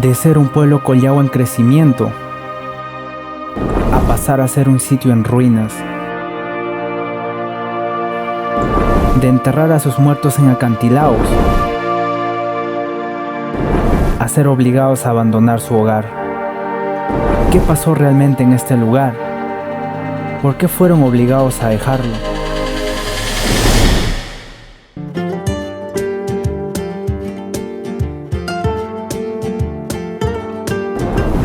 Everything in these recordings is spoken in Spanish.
De ser un pueblo collao en crecimiento, a pasar a ser un sitio en ruinas. De enterrar a sus muertos en acantilados, a ser obligados a abandonar su hogar. ¿Qué pasó realmente en este lugar? ¿Por qué fueron obligados a dejarlo?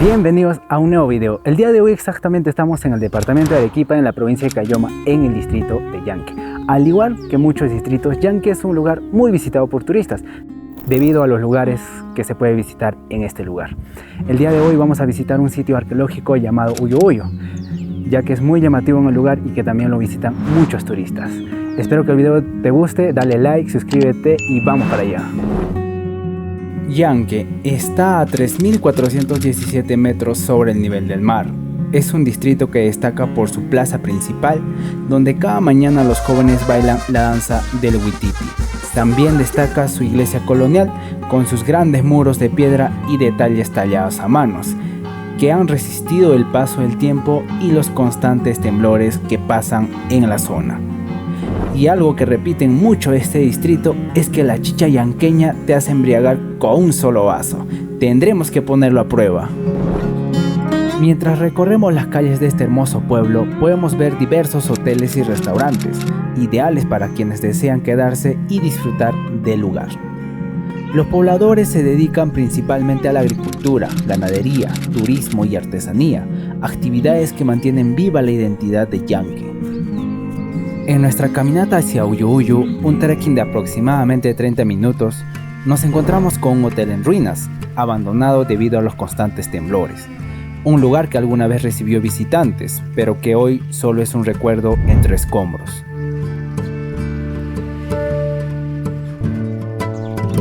Bienvenidos a un nuevo video. El día de hoy exactamente estamos en el departamento de Arequipa, en la provincia de Caylloma, en el distrito de Yanque. Al igual que muchos distritos, Yanque es un lugar muy visitado por turistas, debido a los lugares que se puede visitar en este lugar. El día de hoy vamos a visitar un sitio arqueológico llamado Uyu Uyu, ya que es muy llamativo en el lugar y que también lo visitan muchos turistas. Espero que el video te guste, dale like, suscríbete y vamos para allá. Yanque está a 3.417 metros sobre el nivel del mar. Es un distrito que destaca por su plaza principal, donde cada mañana los jóvenes bailan la danza del huititi. También destaca su iglesia colonial, con sus grandes muros de piedra y detalles tallados a manos, que han resistido el paso del tiempo y los constantes temblores que pasan en la zona. Y algo que repiten mucho este distrito es que la chicha yanqueña te hace embriagar con un solo vaso. Tendremos que ponerlo a prueba. Mientras recorremos las calles de este hermoso pueblo, podemos ver diversos hoteles y restaurantes, ideales para quienes desean quedarse y disfrutar del lugar. Los pobladores se dedican principalmente a la agricultura, ganadería, turismo y artesanía, actividades que mantienen viva la identidad de Yanque. En nuestra caminata hacia Uyu Uyu, un trekking de aproximadamente 30 minutos, nos encontramos con un hotel en ruinas, abandonado debido a los constantes temblores. Un lugar que alguna vez recibió visitantes, pero que hoy solo es un recuerdo entre escombros.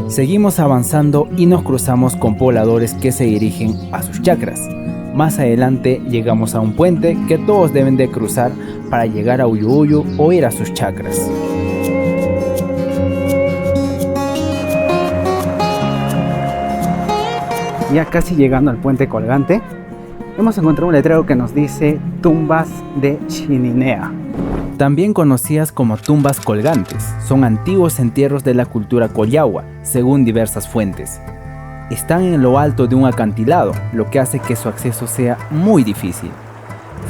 Seguimos avanzando y nos cruzamos con pobladores que se dirigen a sus chacras. Más adelante llegamos a un puente que todos deben de cruzar para llegar a Uyu Uyu o ir a sus chacras. Ya casi llegando al puente colgante, hemos encontrado un letrero que nos dice tumbas de Chininea. También conocidas como tumbas colgantes, son antiguos entierros de la cultura collagua, según diversas fuentes. Están en lo alto de un acantilado, lo que hace que su acceso sea muy difícil.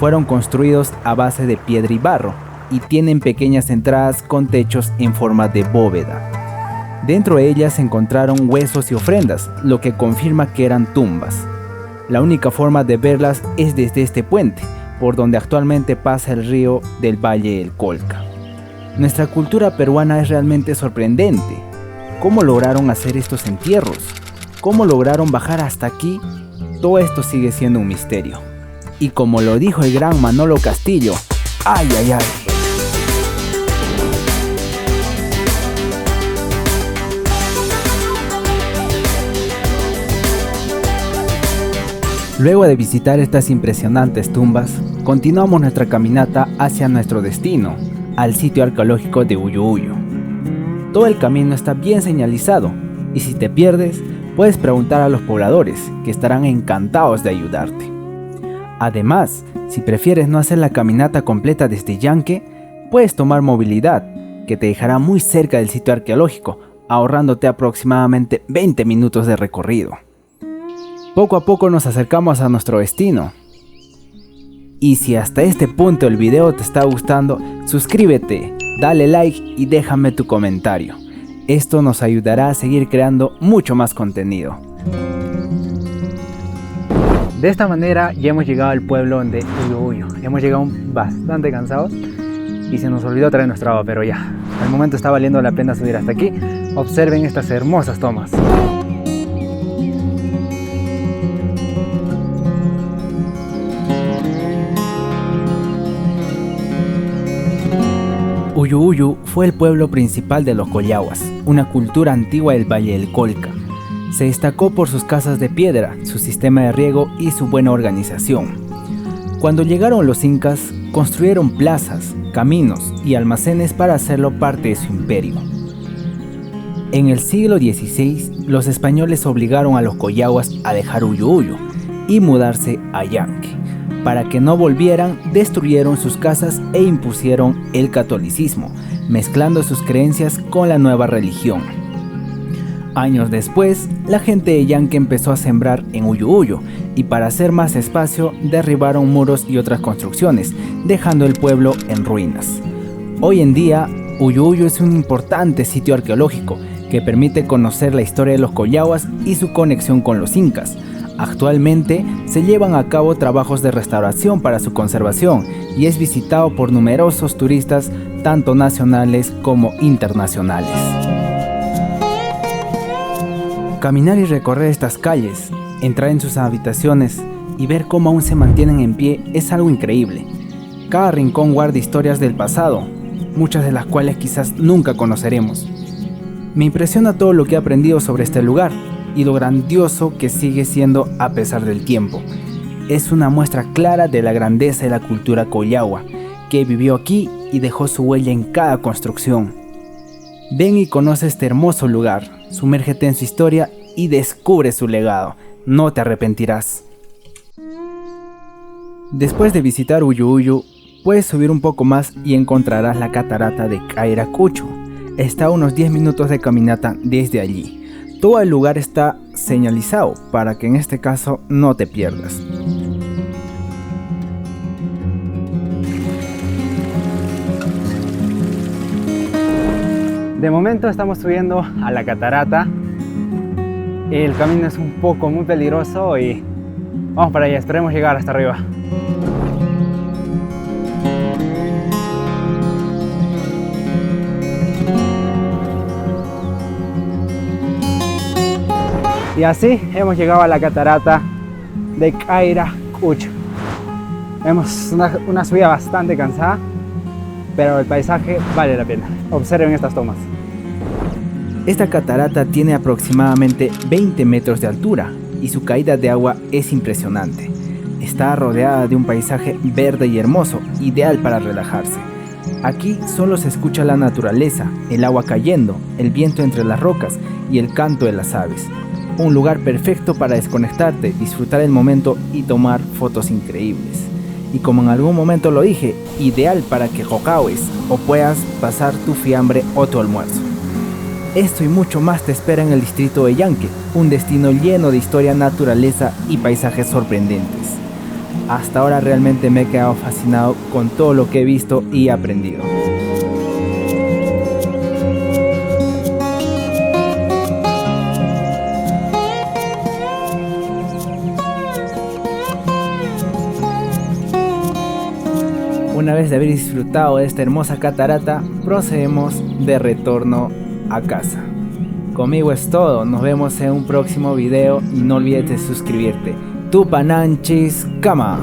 Fueron construidos a base de piedra y barro y tienen pequeñas entradas con techos en forma de bóveda. Dentro de ellas se encontraron huesos y ofrendas, lo que confirma que eran tumbas. La única forma de verlas es desde este puente, por donde actualmente pasa el río del Valle del Colca. Nuestra cultura peruana es realmente sorprendente. ¿Cómo lograron hacer estos entierros? ¿Cómo lograron bajar hasta aquí? Todo esto sigue siendo un misterio. Y como lo dijo el gran Manolo Castillo, ¡ay, ay, ay! Luego de visitar estas impresionantes tumbas, continuamos nuestra caminata hacia nuestro destino, al sitio arqueológico de Uyu Uyu. Todo el camino está bien señalizado, y si te pierdes, puedes preguntar a los pobladores, que estarán encantados de ayudarte. Además, si prefieres no hacer la caminata completa desde Yanque, puedes tomar movilidad, que te dejará muy cerca del sitio arqueológico, ahorrándote aproximadamente 20 minutos de recorrido. Poco a poco nos acercamos a nuestro destino. Y si hasta este punto el video te está gustando, suscríbete, dale like y déjame tu comentario. Esto nos ayudará a seguir creando mucho más contenido. De esta manera ya hemos llegado al pueblo de Uyu Uyu. Hemos llegado bastante cansados y se nos olvidó traer nuestra agua, pero ya, al momento está valiendo la pena subir hasta aquí. Observen estas hermosas tomas. Uyu Uyu fue el pueblo principal de los collaguas, una cultura antigua del Valle del Colca. Se destacó por sus casas de piedra, su sistema de riego y su buena organización. Cuando llegaron los incas, construyeron plazas, caminos y almacenes para hacerlo parte de su imperio. En el siglo XVI, los españoles obligaron a los collahuas a dejar Uyuuyo y mudarse a Yanque. Para que no volvieran, destruyeron sus casas e impusieron el catolicismo, mezclando sus creencias con la nueva religión. Años después, la gente de Yanque empezó a sembrar en Uyuuyo y para hacer más espacio derribaron muros y otras construcciones, dejando el pueblo en ruinas. Hoy en día, Uyuuyo es un importante sitio arqueológico que permite conocer la historia de los collahuas y su conexión con los incas. Actualmente se llevan a cabo trabajos de restauración para su conservación y es visitado por numerosos turistas, tanto nacionales como internacionales. Caminar y recorrer estas calles, entrar en sus habitaciones y ver cómo aún se mantienen en pie es algo increíble. Cada rincón guarda historias del pasado, muchas de las cuales quizás nunca conoceremos. Me impresiona todo lo que he aprendido sobre este lugar y lo grandioso que sigue siendo a pesar del tiempo. Es una muestra clara de la grandeza de la cultura collahua, que vivió aquí y dejó su huella en cada construcción. Ven y conoce este hermoso lugar, sumérgete en su historia y descubre su legado. No te arrepentirás. Después de visitar Uyuuyo, puedes subir un poco más y encontrarás la catarata de Kairakucho. Está a unos 10 minutos de caminata desde allí. Todo el lugar está señalizado para que en este caso no te pierdas. De momento estamos subiendo a la catarata. El camino es un poco muy peligroso y vamos para allá, esperemos llegar hasta arriba. Y así hemos llegado a la catarata de Kairakucho. Vemos una subida bastante cansada, pero el paisaje vale la pena. Observen estas tomas. Esta catarata tiene aproximadamente 20 metros de altura y su caída de agua es impresionante. Está rodeada de un paisaje verde y hermoso, ideal para relajarse. Aquí solo se escucha la naturaleza, el agua cayendo, el viento entre las rocas y el canto de las aves. Un lugar perfecto para desconectarte, disfrutar el momento y tomar fotos increíbles. Y como en algún momento lo dije, ideal para que jocaues o puedas pasar tu fiambre o tu almuerzo. Esto y mucho más te espera en el distrito de Yanque, un destino lleno de historia, naturaleza y paisajes sorprendentes. Hasta ahora realmente me he quedado fascinado con todo lo que he visto y aprendido. Una vez de haber disfrutado de esta hermosa catarata, procedemos de retorno a casa. Conmigo es todo, nos vemos en un próximo video y no olvides de suscribirte. Tupananchis Kama.